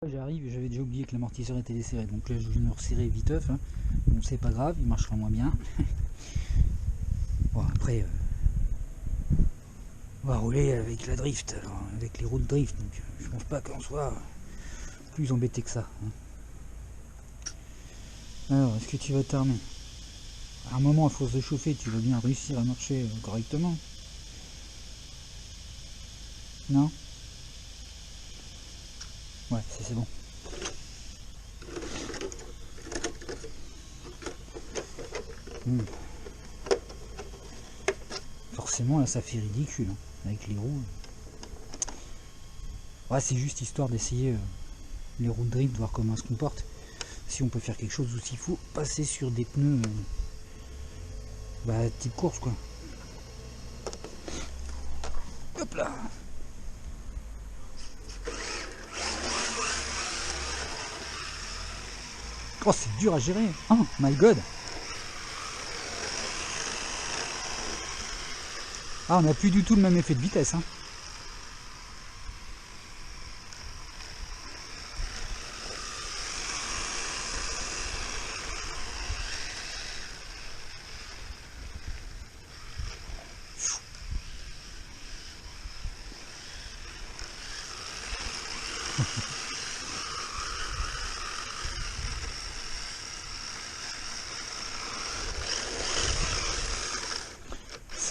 J'arrive et j'avais déjà oublié que l'amortisseur était desserré, donc là je viens de resserrer viteuf, hein. Bon, c'est pas grave, il marchera moins bien. Bon, après on va rouler avec la drift, alors, avec les roues de drift, donc je pense pas qu'on soit plus embêté que ça, hein. Alors, est-ce que tu vas t'armer? À un moment, à force de chauffer, tu vas bien réussir à marcher correctement? Non? Ouais, c'est bon. Forcément, là ça fait ridicule, hein, avec les roues. Ouais, c'est juste histoire d'essayer les roues de drift, voir comment elles se comportent. Si on peut faire quelque chose, ou s'il faut passer sur des pneus type course, quoi. Hop là. Oh, c'est dur à gérer. Oh my god. Ah, on n'a plus du tout le même effet de vitesse, hein.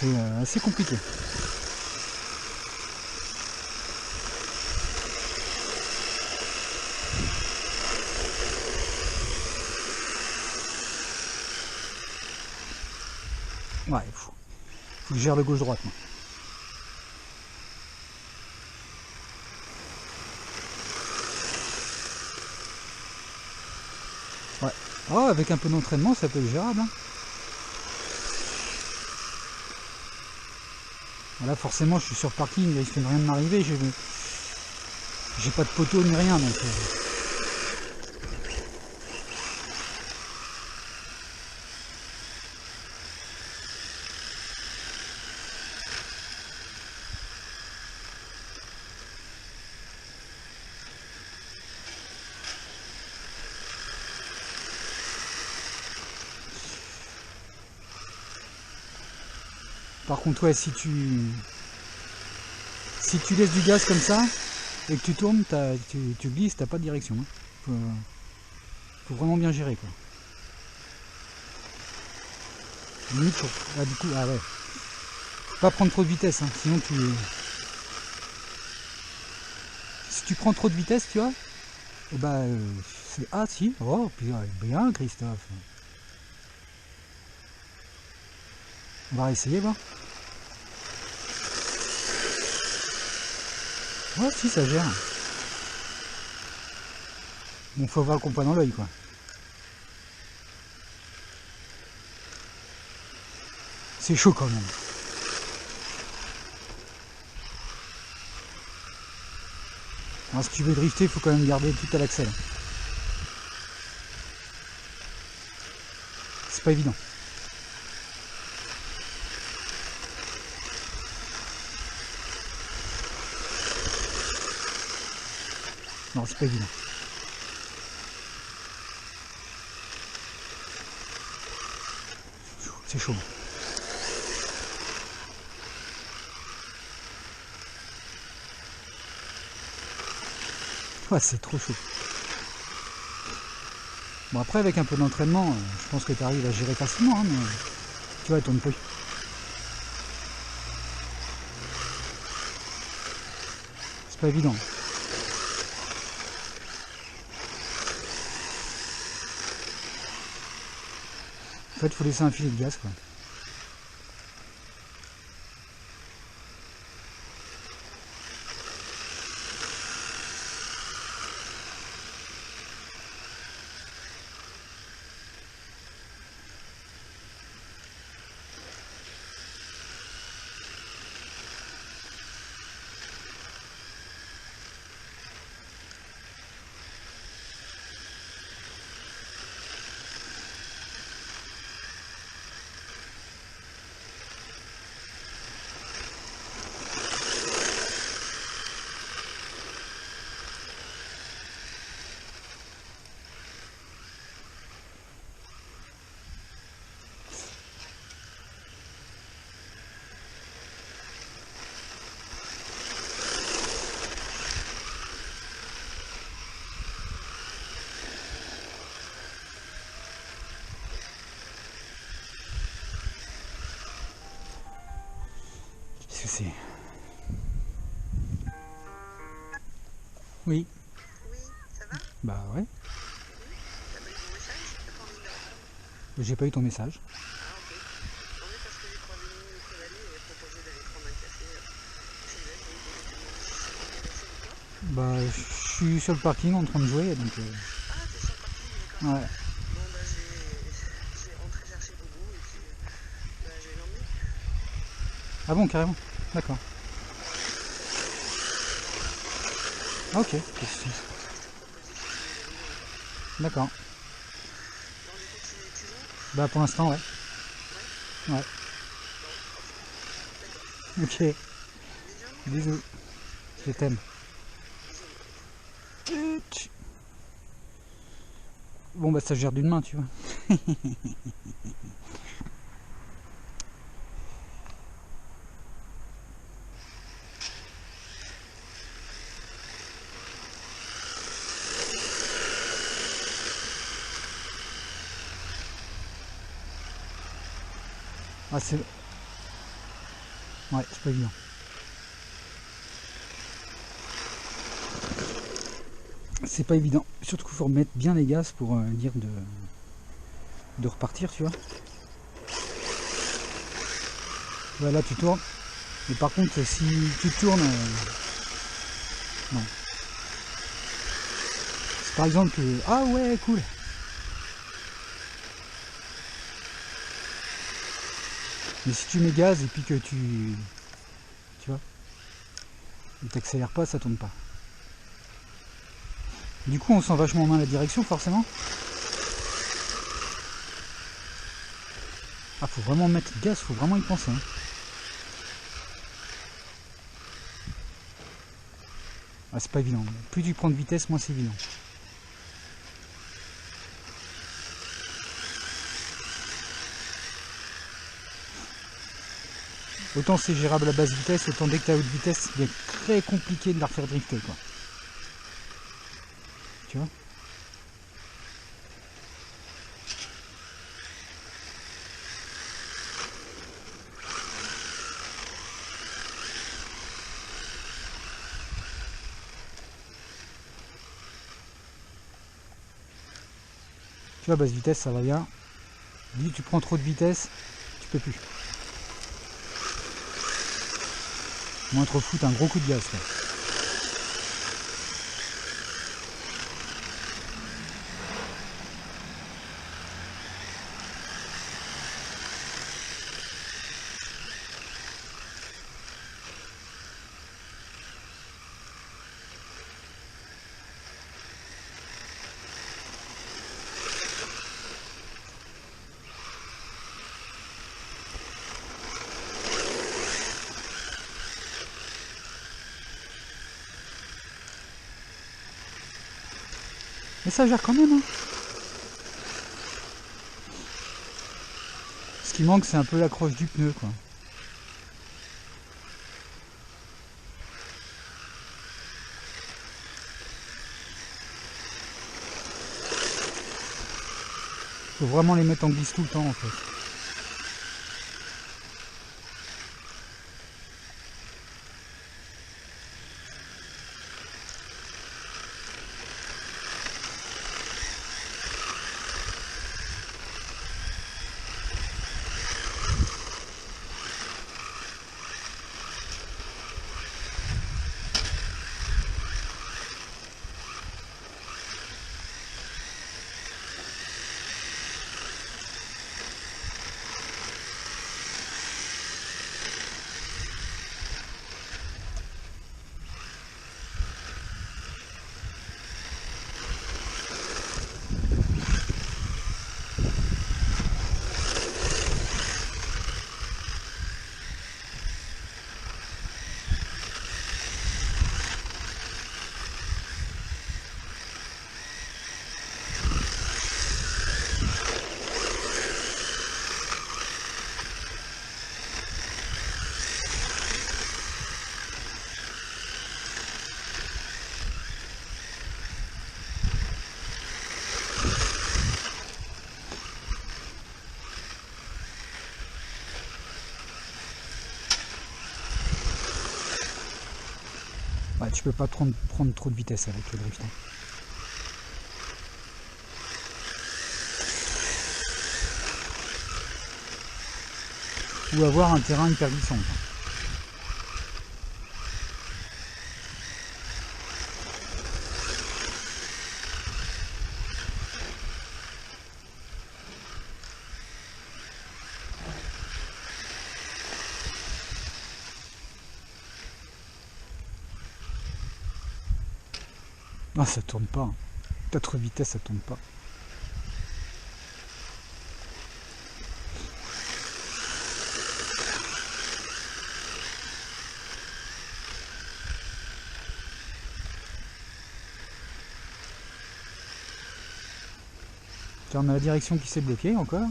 C'est assez compliqué. Ouais, faut que je gère le gauche-droite, moi. Ouais. Oh, avec un peu d'entraînement, ça peut être gérable, hein. Là, forcément, je suis sur parking, il risque de rien de m'arriver. J'ai pas de poteau ni rien, donc. Par contre, ouais, si tu laisses du gaz comme ça et que tu tournes, tu glisses, t'as pas de direction, hein. Faut vraiment bien gérer, quoi. Limite, du coup, ah ouais. Faut pas prendre trop de vitesse, hein, sinon si tu prends trop de vitesse, tu vois, et c'est... Ah si, oh, bien Christophe. On va essayer, voir. Ouais, si, ça gère. Bon, faut avoir le compas dans l'œil, quoi. C'est chaud quand même. Alors, si tu veux drifter, il faut quand même garder tout à l'axel. C'est pas évident. Non, c'est pas évident. C'est chaud. Ouais, c'est trop chaud. Bon, après, avec un peu d'entraînement, je pense que tu arrives à gérer facilement, hein, mais tu vois, tourne peu. C'est pas évident. En fait, il faut laisser un filet de gaz, quoi. passer. Oui. Oui, ça va? Bah ouais. T'as pas eu mon message? T'as pas envie de le répondre? J'ai pas eu ton message. Ah ok. Non mais parce que j'ai croisé Mimi et Coralie et elle proposait d'aller prendre un café chez elle, donc je voulais te demander si ça t'intéressait ou pas. Bah je suis sur le parking en train de jouer donc Ah t'es sur le parking, d'accord. ouais. Bon bah je vais rentrer chercher Boubou et puis bah, je vais l'emmener. Ah bon, carrément. D'accord. Bah oui, comme ça tu peux aller voir Mimi. Ah, ok. C'est pour ça que je te proposais si tu voulais venir ou pas. D'accord. Bon du coup tu joues? Bah pour l'instant, ouais. Ouais? Ouais. Bon, ok. D'accord. Ok. Bisous. Bisous. Je t'aime. Bisous. Bon bah ça gère d'une main, tu vois. Ah c'est... Ouais, c'est pas évident. C'est pas évident. Surtout qu'il faut remettre bien les gaz pour dire de repartir, tu vois. Ouais, là tu tournes. Mais par contre, si tu tournes... non. C'est par exemple... ah ouais, cool. Mais si tu mets gaz et puis que tu vois, t'accélères pas, ça tourne pas. Du coup, on sent vachement en main la direction, forcément. Ah, faut vraiment mettre gaz, faut vraiment y penser. Hein. Ah, c'est pas évident. Plus tu prends de vitesse, moins c'est évident. Autant c'est gérable à basse vitesse, autant dès que tu es à haute vitesse, c'est très compliqué de la refaire drifter, quoi. Tu vois? Tu vois, basse vitesse, ça va bien. Dis, tu prends trop de vitesse, tu peux plus. Moins trop foutre un gros coup de gaz, quoi. Mais ça gère quand même, hein. Ce qui manque, c'est un peu l'accroche du pneu, quoi. Faut vraiment les mettre en glisse tout le temps, en fait. Ouais, tu peux pas prendre trop de vitesse avec le drift. Hein. Ou avoir un terrain hyper glissant. Ah, ça tourne pas. Hein. 4 vitesses, ça tourne pas. Tiens, on a la direction qui s'est bloquée encore.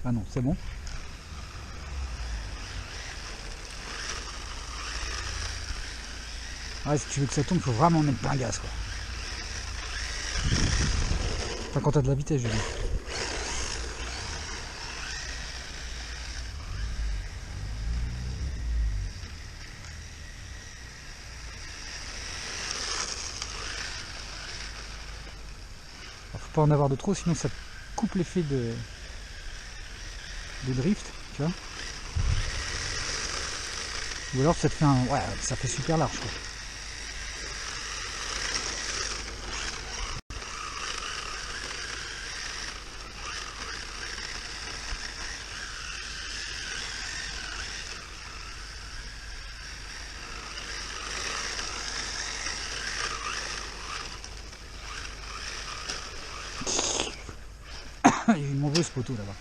Ah non, c'est bon. Ouais, si tu veux que ça tourne, faut vraiment mettre plein gaz, quoi. Enfin, quand t'as de la vitesse, je veux dire. Alors, faut pas en avoir de trop, sinon ça coupe l'effet de drift, tu vois. Ou alors ça te fait un... Ouais, ça fait super large, quoi. Il y a une mauvaise poteau là-bas.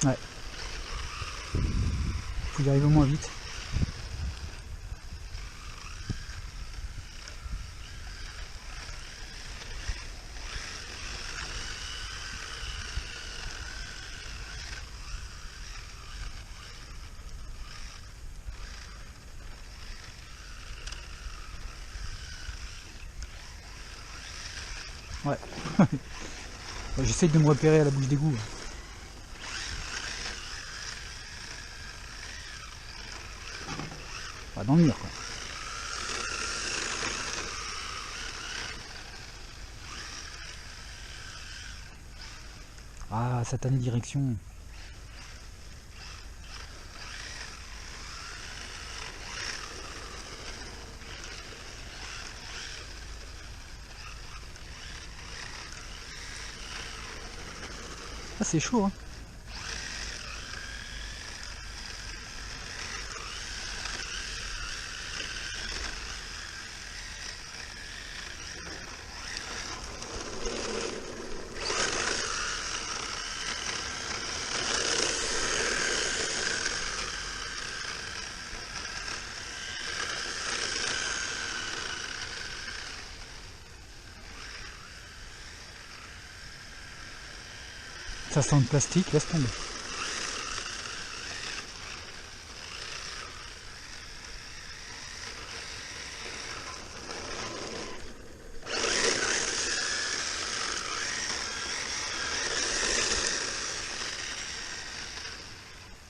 Ouais. Faut y arriver moins vite. Ouais. J'essaye de me repérer à la bouche d'égout. Pas dans le mur, quoi. Ah, satanée direction. Ah, c'est chaud, hein. Ça sent le plastique, laisse tomber.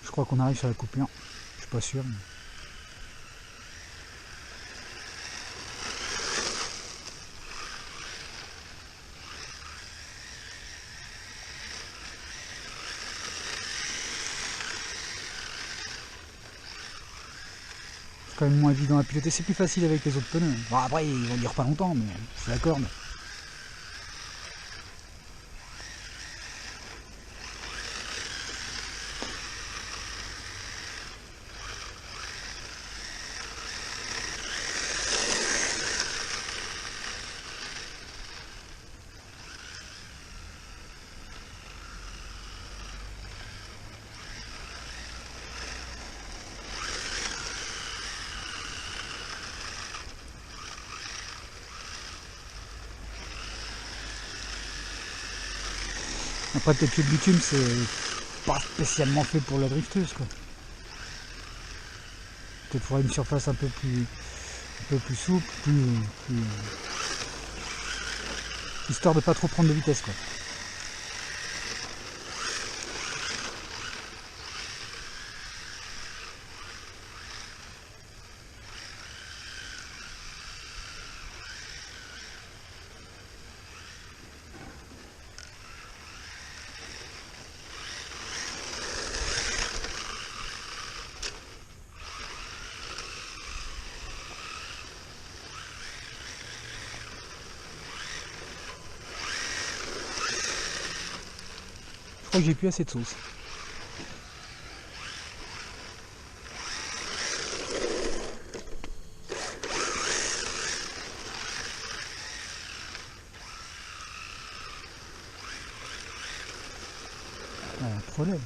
Je crois qu'on arrive sur la coupure. Je suis pas sûr. Mais... c'est quand même moins évident à piloter. C'est plus facile avec les autres pneus. Bon, après, ils vont durer pas longtemps, mais je l'accorde. Après peut-être que le bitume c'est pas spécialement fait pour la drifteuse quoi. Peut-être faudrait une surface un peu plus souple, histoire de pas trop prendre de vitesse quoi. Je crois que j'ai plus assez de sauce. Ah, un problème.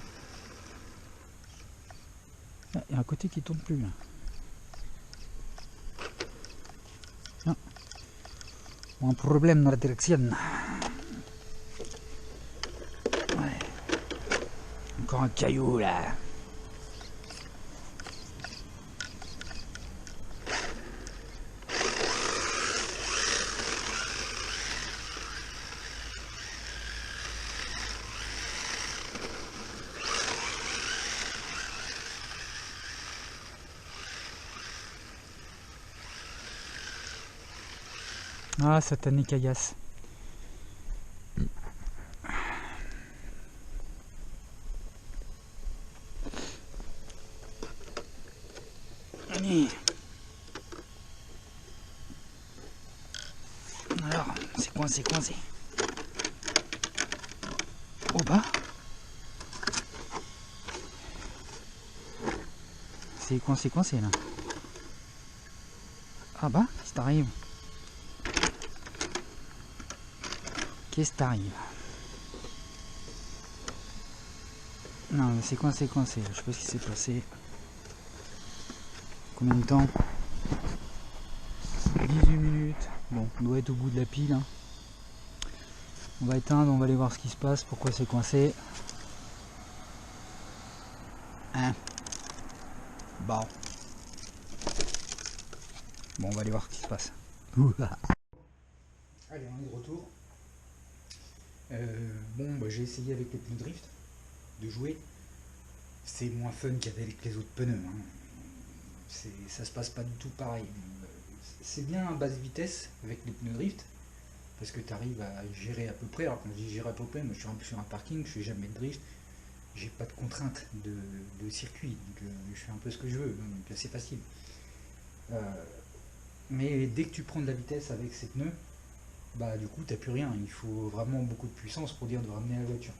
Ah, il y a un côté qui tourne plus là. Ah. Un problème dans la direction. Ouais. Encore un caillou là. Ah, satané caillasse. Allez. Alors, c'est coincé. Oh bah. C'est coincé là. Ah bah, qu'est-ce qui t'arrive? Qu'est-ce qui t'arrive? Non, c'est coincé. Je sais pas ce qui s'est passé. Combien de temps? 18 minutes. Bon, on doit être au bout de la pile. Hein. On va éteindre, on va aller voir ce qui se passe, pourquoi c'est coincé. Hein? Bon. Bon, on va aller voir ce qui se passe. Allez, on est de retour. Bon, bah, j'ai essayé avec les pneus drift de jouer. C'est moins fun qu'avec les autres pneus. Hein. Ça se passe pas du tout pareil. C'est bien à basse vitesse avec les pneus drift parce que tu arrives à gérer à peu près. Alors quand je dis gérer à peu près, moi je suis un peu sur un parking, je fais jamais de drift, j'ai pas de contraintes de circuit, donc je fais un peu ce que je veux, donc c'est facile. Mais dès que tu prends de la vitesse avec ces pneus, bah du coup t'as plus rien, il faut vraiment beaucoup de puissance pour dire de ramener la voiture.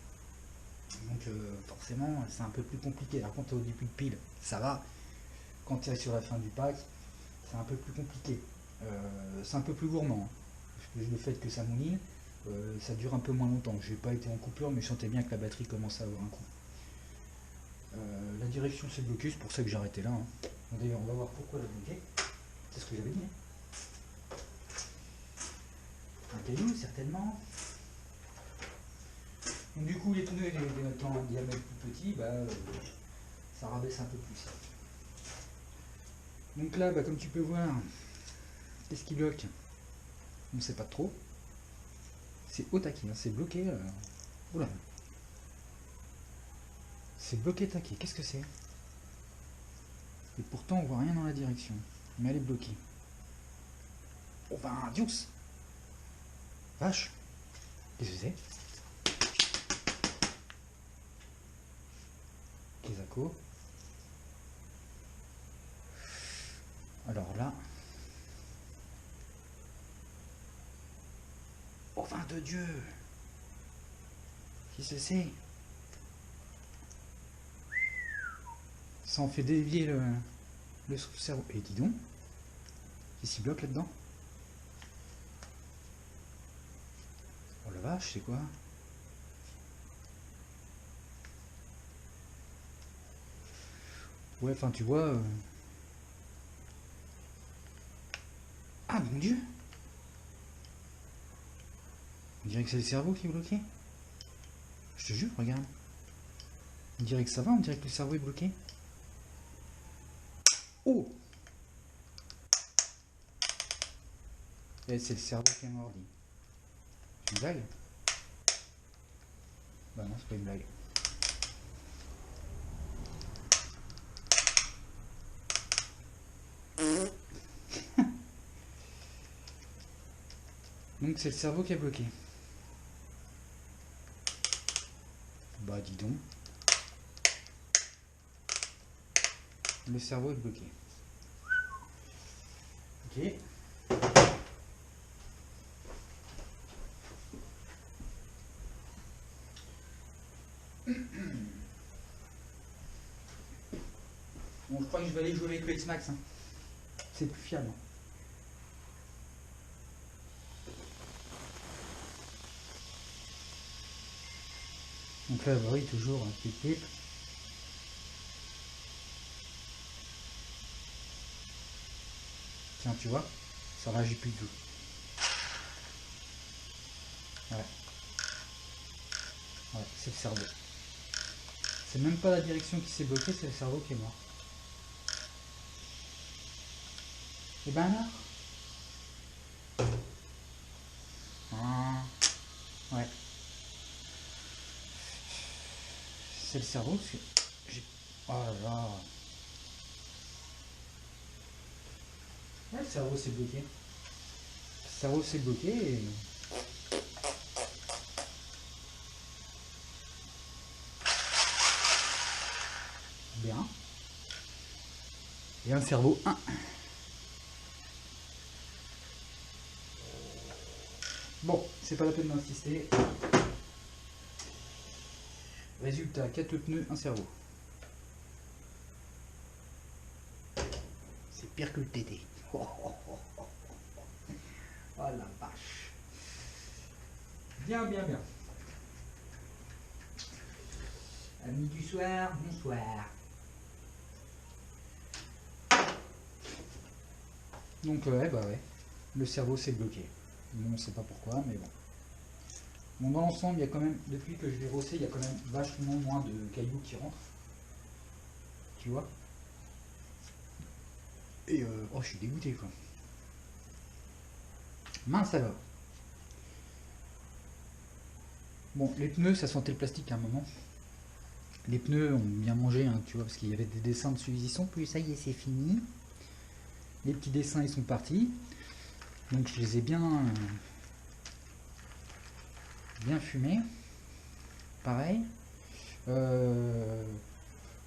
Donc forcément c'est un peu plus compliqué. Alors quand tu es au début de pile, ça va. Quand tu es sur la fin du pack, c'est un peu plus compliqué. C'est un peu plus gourmand. Hein. Le fait que ça mouline, ça dure un peu moins longtemps. J'ai pas été en coupure, mais je sentais bien que la batterie commençait à avoir un coup. La direction s'est bloquée, c'est pour ça que j'ai arrêté là. Hein. D'ailleurs, on va voir pourquoi la bloquée. C'est ce que j'avais dit. Hein. Un caillou, certainement. Donc, du coup, les pneus étant un diamètre plus petit, bah, ça rabaisse un peu plus. Donc là, bah, comme tu peux voir, qu'est-ce qui bloque? On ne sait pas trop. C'est au taquet, hein, c'est bloqué. Oula. C'est bloqué taquet, qu'est-ce que c'est? Et pourtant on voit rien dans la direction. Mais elle est bloquée. Oh ben dios! Vache! Qu'est-ce que c'est? Kesako. Alors là. Oh vin de Dieu! Qu'est-ce que c'est? Ça en fait dévier le cerveau. Et dis donc, qu'est-ce qui bloque là-dedans? Oh la vache, c'est quoi? Ouais, enfin tu vois... Ah mon Dieu! On dirait que c'est le cerveau qui est bloqué. Je te jure, regarde. On dirait que ça va, on dirait que le cerveau est bloqué. Oh! Et c'est le cerveau qui est mordi. C'est une blague? Bah non, c'est pas une blague. Donc c'est le cerveau qui est bloqué. Bah dis donc. Le cerveau est bloqué. Ok. Bon, je crois que je vais aller jouer avec le X-Max. Hein. C'est plus fiable. Donc là, bah oui, toujours un petit clip. Tiens, tu vois, ça réagit plus du tout. Ouais. Ouais, c'est le cerveau. C'est même pas la direction qui s'est bloquée, c'est le cerveau qui est mort. Et ben alors ah, ouais. C'est le cerveau, parce que j'ai... Oh là là. Ouais, le cerveau s'est bloqué. Le cerveau s'est bloqué et... Bien. Et un cerveau 1. Bon, c'est pas la peine d'insister. Résultat, 4 pneus, un cerveau. C'est pire que le TT. Oh, oh, oh, oh, oh. Oh la vache. Bien, bien, bien. Amis du soir, bonsoir. Donc ouais, bah ouais. Le cerveau s'est bloqué. Bon, on sait pas pourquoi, mais bon. Bon, dans l'ensemble, il y a quand même, depuis que je l'ai rossé, il y a quand même vachement moins de cailloux qui rentrent. Tu vois? Et oh, je suis dégoûté quoi. Mince alors. Bon, les pneus, ça sentait le plastique à un moment. Les pneus ont bien mangé, hein, tu vois, parce qu'il y avait des dessins dessus. Ils y sont plus, ça y est, c'est fini. Les petits dessins, ils sont partis. Donc je les ai bien, bien fumés. Pareil.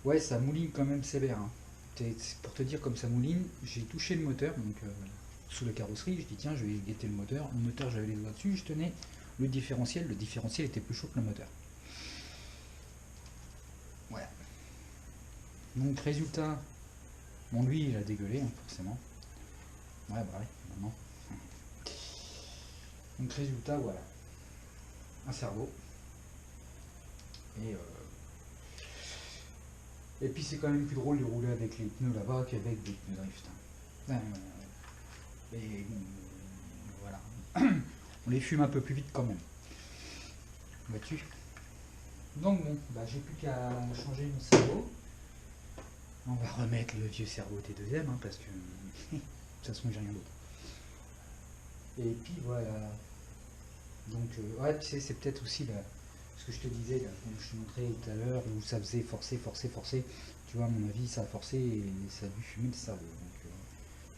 Ouais, ça mouline quand même sévère. Hein. Pour te dire comme ça mouline, j'ai touché le moteur, donc sous la carrosserie. Je dis tiens, je vais guetter le moteur. Le moteur, j'avais les doigts dessus. Je tenais le différentiel. Le différentiel était plus chaud que le moteur. Voilà. Donc résultat, bon lui il a dégueulé hein, forcément. Ouais bah ouais, maintenant. Donc résultat voilà. Un cerveau. Et puis c'est quand même plus drôle de rouler avec les pneus là-bas qu'avec des pneus drift. Et bon, voilà. On les fume un peu plus vite quand même. Vois-tu? Donc bon, bah j'ai plus qu'à changer mon cerveau. On va remettre le vieux cerveau T2M hein, parce que de toute façon j'ai rien d'autre. Et puis voilà. Donc ouais, tu sais, c'est peut-être aussi ce que je te disais, là, comme je te montrais tout à l'heure, où ça faisait forcer. Tu vois, à mon avis, ça a forcé et ça a dû fumer le cerveau. Donc il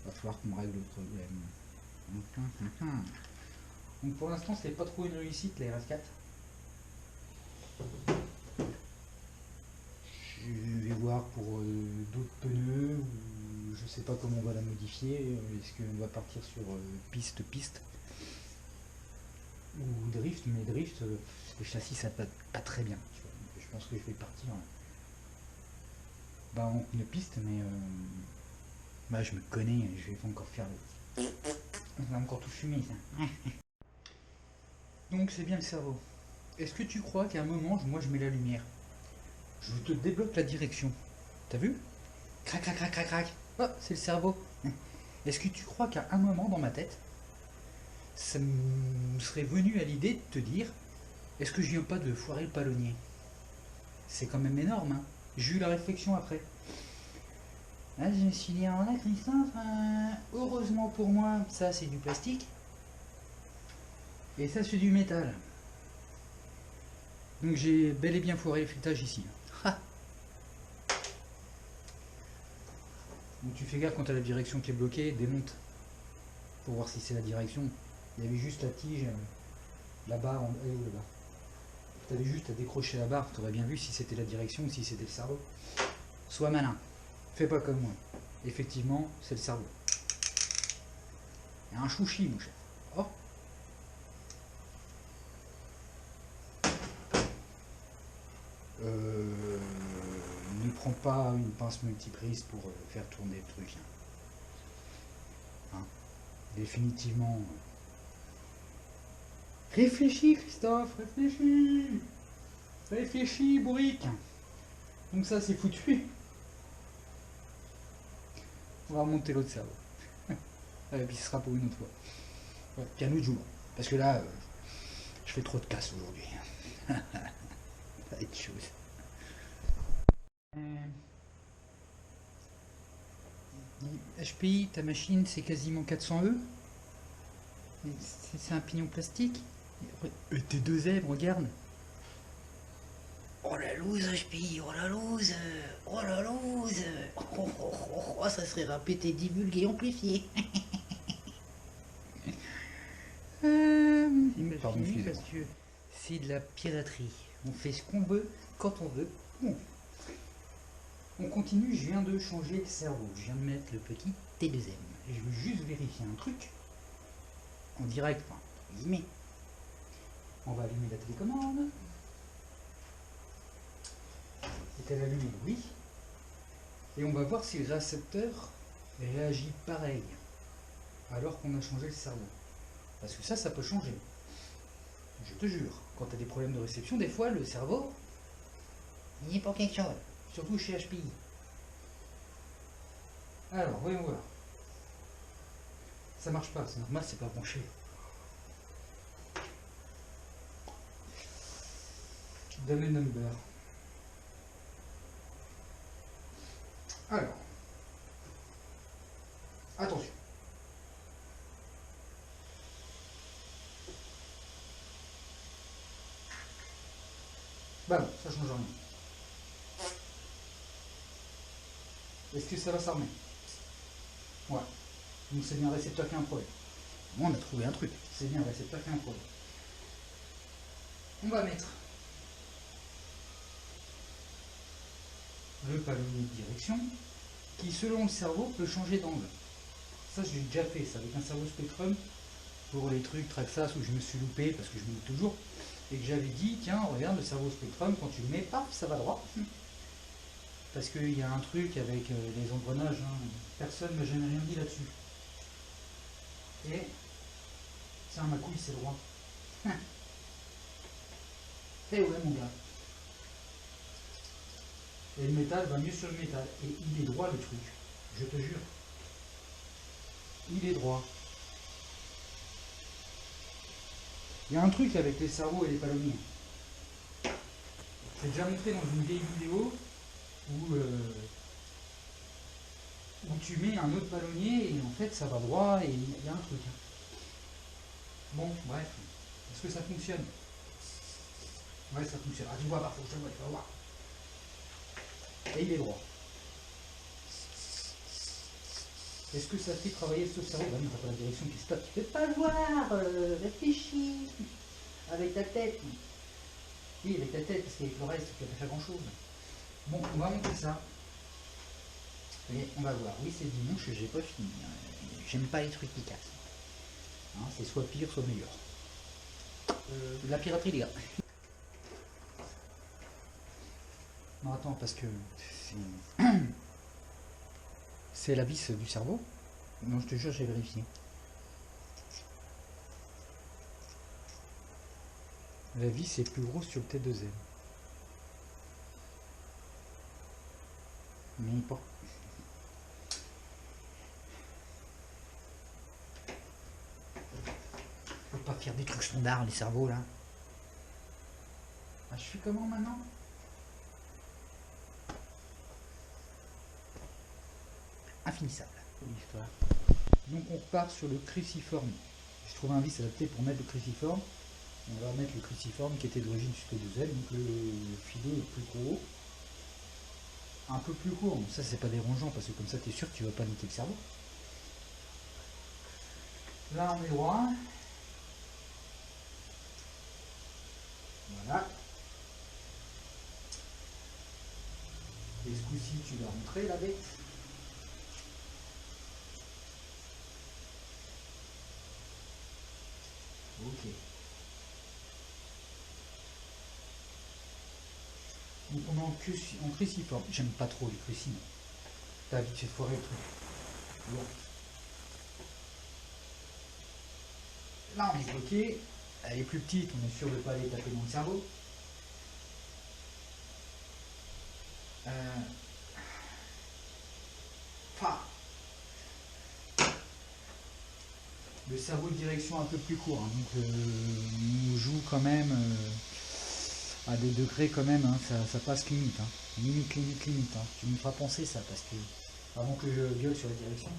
va falloir qu'on règle le problème. Donc pour l'instant, c'est pas trop une réussite, la RS4. Je vais voir pour d'autres pneus, ou je sais pas comment on va la modifier. Est-ce qu'on va partir sur piste ou drift, mais drift, le châssis ça va pas très bien. Tu vois. Donc, je pense que je vais partir bah, en pneu piste, mais bah, je me connais, je vais pas encore faire le... On va encore tout fumer ça. Donc c'est bien le cerveau. Est-ce que tu crois qu'à un moment, moi je mets la lumière, je te débloque la direction. T'as vu? Crac, crac, crac, crac, crac. Oh, c'est le cerveau. Est-ce que tu crois qu'à un moment dans ma tête, ça me serait venu à l'idée de te dire, est-ce que je viens pas de foirer le palonnier? C'est quand même énorme, hein. J'ai eu la réflexion après. Là, je me suis dit, alors là, Christophe, heureusement pour moi, ça c'est du plastique. Et ça c'est du métal. Donc j'ai bel et bien foiré le filetage ici. Ha. Donc tu fais gaffe quand tu as la direction qui est bloquée, démonte. Pour voir si c'est la direction. Il y avait juste la tige, la barre, elle est où là-bas? Tu avais juste à décrocher la barre, tu aurais bien vu si c'était la direction ou si c'était le cerveau. Sois malin. Fais pas comme moi. Effectivement, c'est le cerveau. Il y a un chouchi, mon chef. Oh. Ne prends pas une pince multiprise pour faire tourner le truc. Hein. Définitivement. Réfléchis, Christophe, réfléchis. Réfléchis, bourrique. Donc ça, c'est foutu. On va remonter l'autre cerveau. Et puis ce sera pour une autre fois. Ouais, puis un autre jour. Parce que là, je fais trop de casse aujourd'hui. Ça va être chose. HPI, ta machine, c'est quasiment 400 E. C'est un pignon plastique. Et tes deux zèbres, regarde. Oh la loose, HPI, oh la loose, oh la loose. Oh, ça serait répété, divulgué, amplifié. Pardon, parce que c'est de la piraterie. On fait ce qu'on veut, quand on veut. Bon. On continue, je viens de changer le cerveau. Je viens de mettre le petit T2M. Je veux juste vérifier un truc. En direct, enfin, guillemets. On va allumer la télécommande. Est-elle allumée? Oui. Et on va voir si le récepteur réagit pareil alors qu'on a changé le cerveau. Parce que ça peut changer. Je te jure, quand tu as des problèmes de réception, des fois le cerveau, il est pour quelque chose. Surtout chez HPI. Alors, voyons voir. Ça marche pas, c'est normal, c'est pas branché. Dummy number. Alors. Attention. Bah non, ça change rien. Est-ce que ça va s'armer? Ouais. Donc c'est bien le récepteur qui a un problème. Bon, on a trouvé un truc. C'est bien le récepteur qui a un problème. On va mettre le palonnier de direction qui, selon le cerveau, peut changer d'angle. Ça, j'ai déjà fait ça avec un cerveau Spectrum pour les trucs Traxas où je me suis loupé parce que je me loupe toujours et que j'avais dit tiens, regarde le cerveau Spectrum, quand tu le mets, paf, ça va droit. Parce qu'il y a un truc avec les engrenages, hein. Personne ne m'a jamais rien dit là-dessus. Et tiens, ma couille, c'est droit. Eh ouais, mon gars. Et le métal va mieux sur le métal. Et il est droit, le truc. Je te jure. Il est droit. Il y a un truc avec les cerveaux et les palonniers. J'ai déjà montré dans une vieille vidéo où tu mets un autre palonnier et en fait ça va droit et il y a un truc. Bon, bref. Est-ce que ça fonctionne? Ouais, ça fonctionne. Ah, tu vois, parfois, je te vois, tu vas voir. Et il est droit. Est-ce que ça fait travailler ce cerveau? Bah non, t'as pas la direction qui se tape. Tu peux pas le voir. Réfléchis. Avec ta tête. Oui, avec ta tête, parce qu'avec le reste, tu vas pas faire grand chose. Bon, on va monter ça. Et on va voir. Oui, c'est dimanche, j'ai pas fini. J'aime pas les trucs qui cassent. Hein, c'est soit pire, soit meilleur. De la piraterie, les gars. Non, attends, parce que c'est la vis du cerveau. Non, je te jure, j'ai vérifié. La vis est plus grosse sur le T2M. Mais pas. Faut pas faire des trucs standards, les cerveaux, là. je fais comment maintenant? Infinissable, l'histoire. Donc on repart sur le cruciforme. Je trouve un vis adapté pour mettre le cruciforme. On va mettre le cruciforme qui était d'origine jusqu'au 2L, donc le filet est plus gros. Un peu plus court, ça c'est pas dérangeant parce que comme ça tu es sûr que tu vas pas niquer le cerveau. Là on est droit. Voilà. Et ce coup-ci tu vas rentrer la bête. Ok. Donc on est en cruciforme. J'aime pas trop les crucis. T'as vite fait foirer le truc. Bon. Là on est bloqué. Elle est plus petite, on est sûr de ne pas aller taper dans le cerveau. Enfin, le cerveau de direction un peu plus court, hein, donc on joue quand même à des degrés quand même, hein, ça passe limite, hein, limite, hein. Tu me feras penser ça parce que avant que je gueule sur la direction,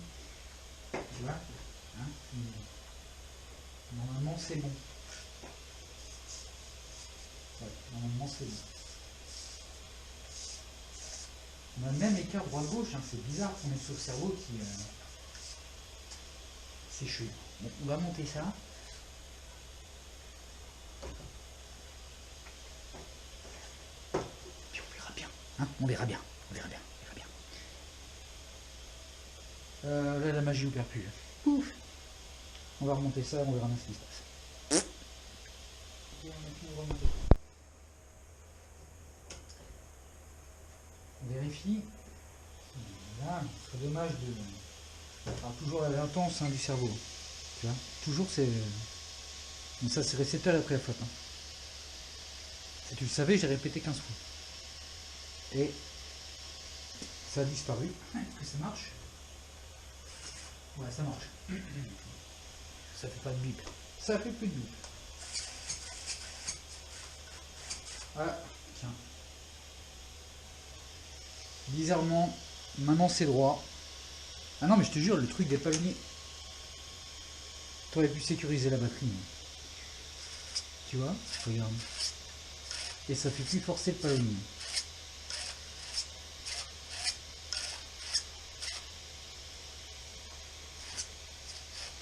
tu vois, hein, normalement c'est bon. Ouais, normalement c'est bon. On a le même écart droit-gauche, hein, c'est bizarre qu'on est sur le cerveau qui... c'est chaud. Bon, on va monter ça. Puis on verra bien. Hein, on verra bien. Là, la magie opère plus. Ouf. On va remonter ça, on verra bien ce qui se passe. On vérifie. Là, ce serait dommage de... Alors, toujours la latence, hein, du cerveau. Tu vois, toujours c'est... Donc ça c'est récepteur après la faute. Hein. Si tu le savais, j'ai répété 15 fois. Et ça a disparu. Est-ce que ça marche? Ouais, ça marche. Ça fait pas de bip. Ça fait plus de bip. Ah, tiens. Bizarrement, maintenant c'est droit. Ah non, mais je te jure, le truc des palonniers. T'aurais pu sécuriser la batterie. Hein. Tu vois? Regarde. Et ça fait plus forcer le palonnier.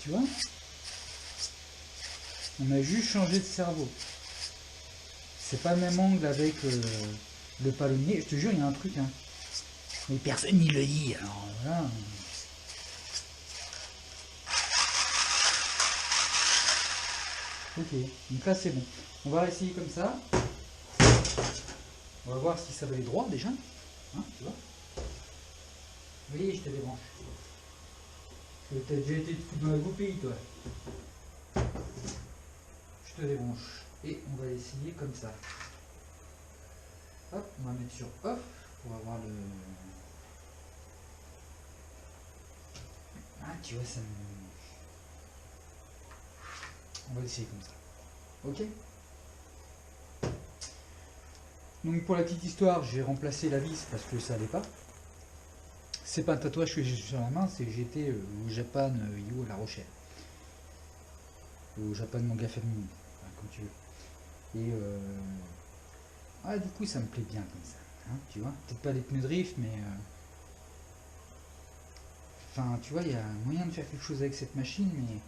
Tu vois? On a juste changé de cerveau. C'est pas le même angle avec le palonnier. Je te jure, il y a un truc. Hein. Mais personne n'y le dit. Alors voilà. Ok, donc là c'est bon. On va essayer comme ça. On va voir si ça va aller droit déjà. Hein, tu vois? Oui, je te débranche. Parce que t'as déjà été dans la goupille, toi. Je te débranche. Et on va essayer comme ça. Hop, on va mettre sur off pour avoir le... Ah, tu vois, ça me... On va essayer comme ça. Ok? Donc pour la petite histoire, j'ai remplacé la vis parce que ça allait pas. C'est pas un tatouage que j'ai sur la main, c'est que j'étais au Japan You à La Rochelle. Au Japan Manga Family, enfin, comme tu veux. Et ah, du coup ça me plaît bien comme ça. Hein, tu vois, peut-être pas les pneus drift, mais enfin tu vois, il y a moyen de faire quelque chose avec cette machine, mais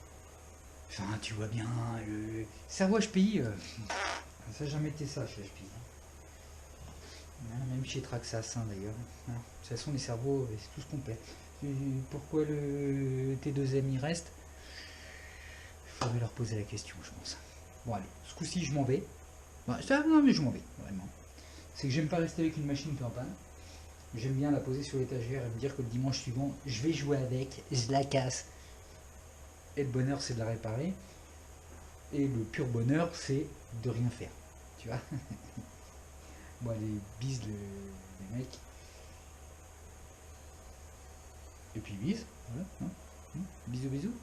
enfin tu vois bien, le cerveau HPI, ça n'a jamais été ça chez HPI. Même chez Traxas hein, d'ailleurs. De toute façon les cerveaux, c'est tout ce qu'on perd. Pourquoi le T2M il reste? Il faudrait leur poser la question, je pense. Bon allez, ce coup-ci je m'en vais. Bon, non mais je m'en vais, vraiment. C'est que j'aime pas rester avec une machine qui est en panne. J'aime bien la poser sur l'étagère et me dire que le dimanche suivant, je vais jouer avec, je la casse. Et le bonheur c'est de la réparer. Et le pur bonheur c'est de rien faire. Tu vois. Bon, les bises les mecs. Et puis bis, voilà. Hein, bisous bisous.